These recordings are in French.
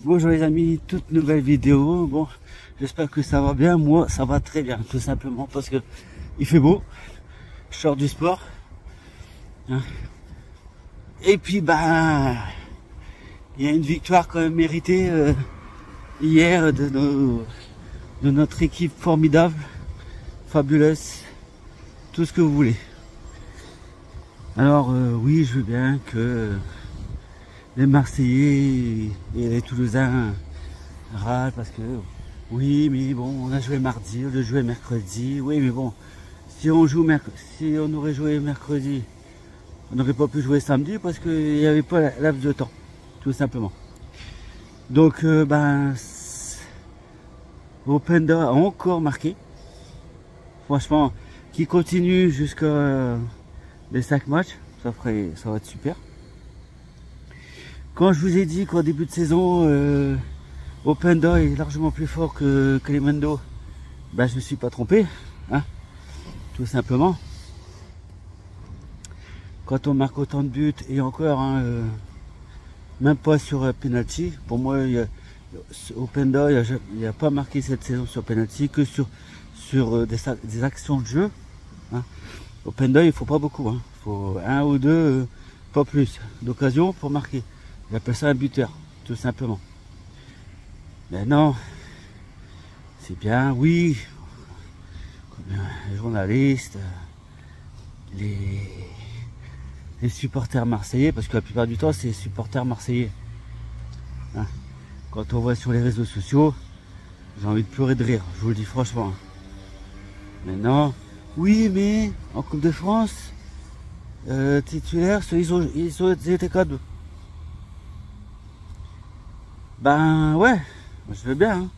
Bonjour les amis, toute nouvelle vidéo. Bon, j'espère que ça va bien. Moi, ça va très bien, tout simplement parce que il fait beau. Je sors du sport. Hein. Et puis, bah, il y a une victoire quand même méritée hier de notre équipe formidable, fabuleuse, tout ce que vous voulez. Alors, oui, je veux bien que les Marseillais et les Toulousains râlent parce que oui, mais bon, on a joué mardi, on a joué mercredi. Oui, mais bon, si on aurait joué mercredi, on n'aurait pas pu jouer samedi parce qu'il n'y avait pas la laps de temps, tout simplement. Donc, Openda a encore marqué. Franchement, qui continue jusqu'à les 5 matchs, ça va être super. Quand je vous ai dit qu'en début de saison, Openda est largement plus fort que Clémendo, ben je ne me suis pas trompé, hein, tout simplement. Quand on marque autant de buts, et encore, hein, même pas sur penalty, pour moi, Openda il n'a pas marqué cette saison sur penalty que sur des actions de jeu. Hein. Openda, il ne faut pas beaucoup, hein. Il faut un ou deux, pas plus, d'occasion pour marquer. J'appelle ça un buteur, tout simplement. Mais non, c'est bien, oui, les journalistes, les supporters marseillais, parce que la plupart du temps, c'est les supporters marseillais. Hein. Quand on voit sur les réseaux sociaux, j'ai envie de pleurer de rire, je vous le dis franchement. Mais non, oui, mais en Coupe de France, titulaires, ils ont été cadeaux. Ben ouais, je veux bien. Hein.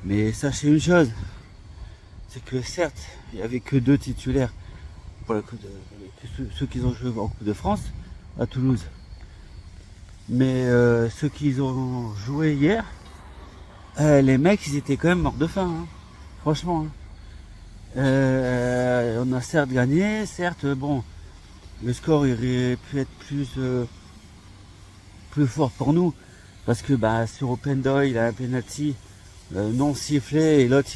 Mais sachez une chose, c'est que certes, il n'y avait que 2 titulaires pour ceux qui ont joué en Coupe de France à Toulouse. Mais ceux qui ont joué hier, les mecs, ils étaient quand même morts de faim. Hein. Franchement. Hein. On a certes gagné, certes, bon, le score aurait pu être plus fort pour nous. Parce que bah, sur Openda, il a un penalty non sifflé et l'autre,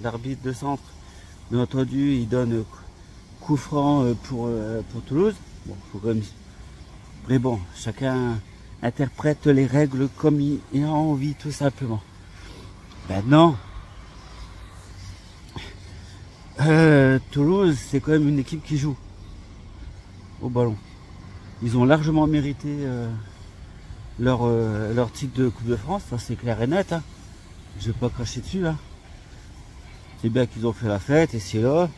l'arbitre de centre, bien entendu, il donne coup franc pour Toulouse. Bon, faut comme... Mais bon, chacun interprète les règles comme il a envie, tout simplement. Maintenant, Toulouse, c'est quand même une équipe qui joue au ballon. Ils ont largement mérité leur titre de Coupe de France, ça c'est clair et net. Hein. Je vais pas cracher dessus. Hein. C'est bien qu'ils ont fait la fête et c'est là.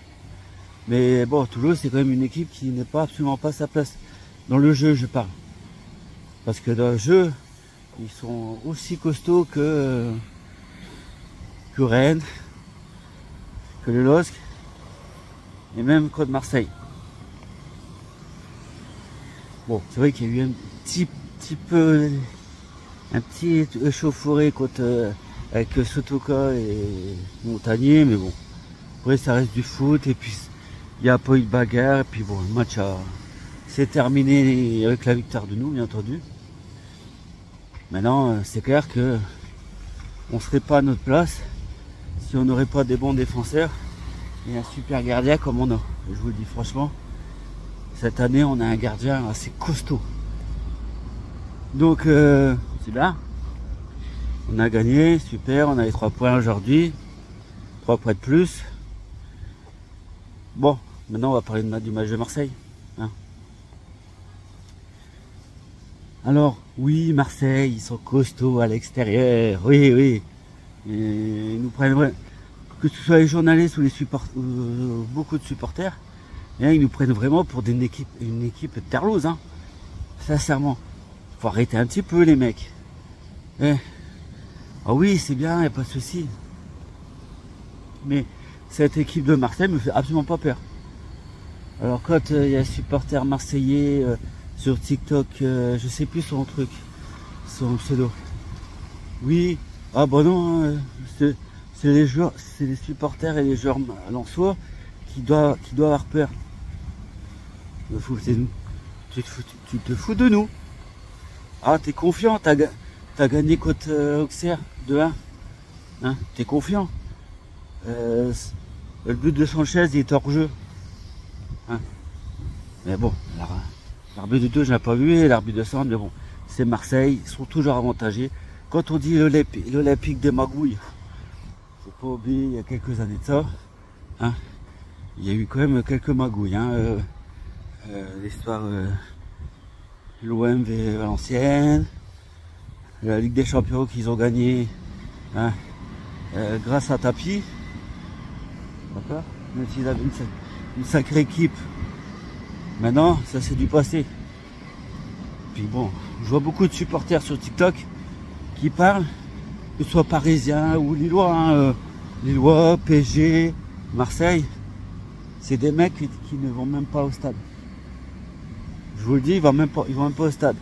Mais bon, Toulouse c'est quand même une équipe qui n'est pas absolument pas sa place. Dans le jeu, je parle. Parce que dans le jeu, ils sont aussi costauds que Rennes, que le LOSC et même contre Marseille. Bon, c'est vrai qu'il y a eu un petit échauffouré avec Sotoka et Montagnier, mais bon, après ça reste du foot et puis il n'y a pas eu de bagarre et puis bon, le match s'est terminé avec la victoire de nous, bien entendu. Maintenant, c'est clair que on serait pas à notre place si on n'aurait pas des bons défenseurs et un super gardien comme on a. Et je vous le dis franchement, cette année on a un gardien assez costaud. Donc c'est bien, on a gagné, super, on a les 3 points aujourd'hui, 3 points de plus. Bon, maintenant on va parler du match de Marseille. Hein. Alors, oui, Marseille, ils sont costauds à l'extérieur, oui, oui. Et ils nous prennent, que ce soit les journalistes ou les beaucoup de supporters, et ils nous prennent vraiment pour une équipe de terrelouse, hein. Sincèrement. Faut arrêter un petit peu les mecs. Ah oui, c'est bien, il n'y a pas de souci. Mais cette équipe de Marseille me fait absolument pas peur. Alors quand il y a un supporter marseillais sur TikTok, je sais plus son truc, son pseudo. Oui, ah bah non, hein, c'est les joueurs, c'est les supporters et les joueurs lensois qui doivent avoir peur. Tu te fous de nous. Ah, t'es confiant, T'as gagné contre Auxerre 2-1. Hein, t'es confiant. Le but de Sanchez, il est hors jeu. Hein. Mais bon, l'arbitre de 2, je l'ai pas vu, et l'arbitre de centre, mais bon, c'est Marseille, ils sont toujours avantagés. Quand on dit l'Olympique des magouilles, faut pas oublier, il y a quelques années de ça, hein, il y a eu quand même quelques magouilles. Hein, l'histoire l'OM et Valenciennes, la Ligue des Champions qu'ils ont gagné, hein, grâce à Tapi, d'accord, même s'ils avaient une sacrée équipe. Maintenant, ça c'est du passé. Puis bon, je vois beaucoup de supporters sur TikTok qui parlent, que ce soit parisiens ou lillois, hein, lillois, PSG, Marseille, c'est des mecs qui ne vont même pas au stade. Je vous le dis, ils vont même pas au stade.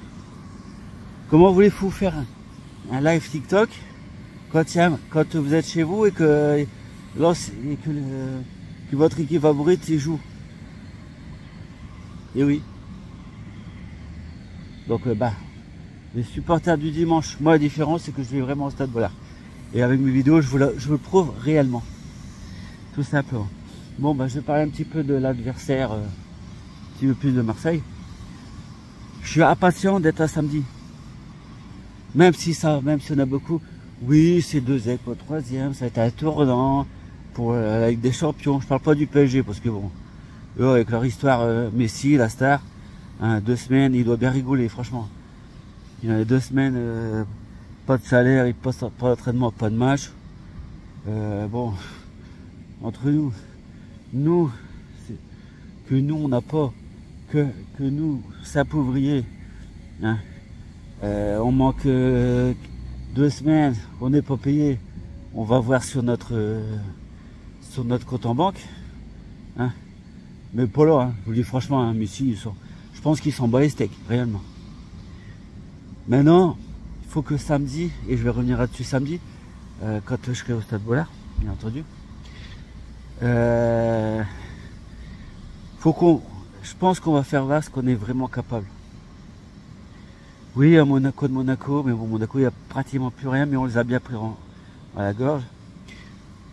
Comment voulez-vous faire un live TikTok quand vous êtes chez vous et que votre équipe favorite y joue? Et oui. Donc les supporters du dimanche, moi la différence c'est que je vais vraiment au stade, voilà. Et avec mes vidéos, je vous le prouve réellement. Tout simplement. Bon je vais parler un petit peu de l'adversaire, un petit peu plus de Marseille. Je suis impatient d'être à samedi. Même si on a beaucoup. Oui, c'est 2 pour le 3e, ça va être un tournant pour la Ligue des Champions. Je parle pas du PSG parce que bon, eux avec leur histoire, Messi, la star, hein, 2 semaines, il doit bien rigoler, franchement. Il y a 2 semaines, pas de salaire, il passe pas d'entraînement, pas de match. Bon, entre nous, que nous on n'a pas, que nous, simples ouvriers, hein, on manque 2 semaines, on n'est pas payé, on va voir sur notre compte en banque, hein. Mais pas là, hein, je vous le dis franchement, hein, mais si, je pense qu'ils s'en battent les steaks, réellement. Maintenant, il faut que samedi, et je vais revenir là-dessus samedi, quand je serai au Stade Bollaert, bien entendu, je pense qu'on va faire voir ce qu'on est vraiment capable. Oui, à Monaco, mais bon, Monaco, il n'y a pratiquement plus rien, mais on les a bien pris à la gorge.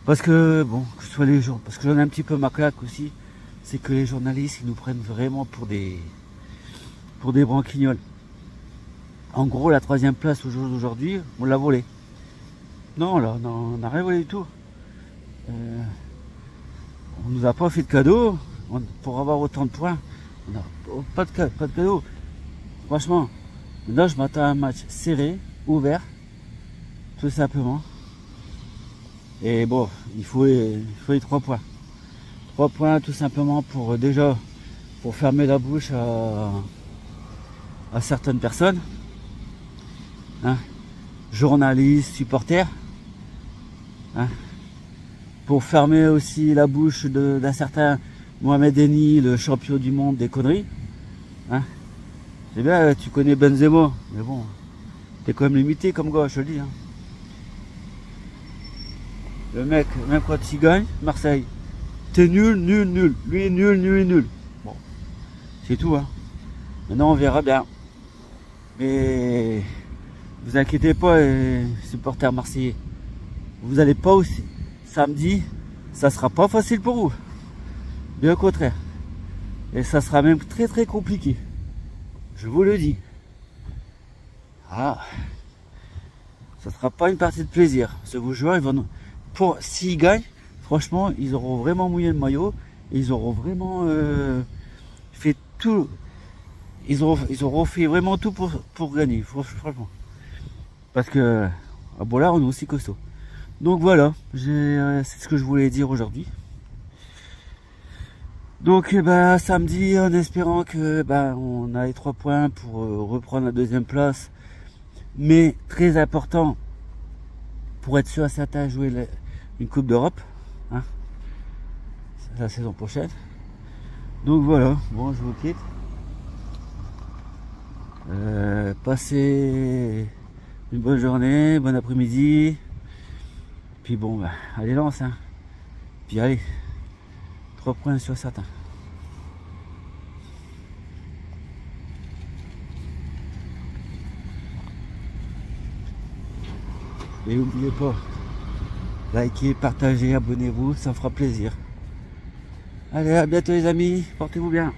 Parce que, bon, que ce soit les gens, parce que j'en ai un petit peu ma claque aussi, c'est que les journalistes, ils nous prennent vraiment pour des branquignoles. En gros, la 3e place au jour d'aujourd'hui, on l'a volée. Non, là, non, on n'a rien volé du tout. On nous a pas fait de cadeau pour avoir autant de points. On n'a pas de cadeau. Franchement, là, je m'attends à un match serré, ouvert, tout simplement. Et bon, il faut les 3 points. 3 points tout simplement pour déjà pour fermer la bouche à certaines personnes, hein, journalistes, supporters, hein, pour fermer aussi la bouche d'un certain Mohamed Eni, le champion du monde des conneries, hein. C'est bien, tu connais Benzema, mais bon, t'es quand même limité comme gars, je te le dis, hein. Le mec, même quand il gagne, Marseille, t'es nul. Lui est nul. Bon, c'est tout, hein. Maintenant, on verra bien. Mais vous inquiétez pas, les supporters marseillais. Vous n'allez pas aussi. Samedi, ça sera pas facile pour vous. Bien au contraire. Et ça sera même très compliqué. Je vous le dis. Ah, ça sera pas une partie de plaisir. Parce que vos joueurs, ils vont, s'ils gagnent, franchement, ils auront vraiment mouillé le maillot. Et ils auront vraiment fait tout. Ils auront fait vraiment tout pour gagner, franchement. Parce que à Bollaert, on est aussi costaud. Donc voilà, c'est ce que je voulais dire aujourd'hui. Donc samedi, en espérant que on a les 3 points pour reprendre la 2e place. Mais très important, pour être sûr à certains, jouer une Coupe d'Europe, hein, la saison prochaine. Donc voilà, bon, je vous quitte. Passez une bonne journée, bon après-midi. Puis bon, allez lance, hein. Puis allez, 3 points sur certains. Et n'oubliez pas, likez, partagez, abonnez-vous, ça me fera plaisir. Allez, à bientôt les amis, portez-vous bien.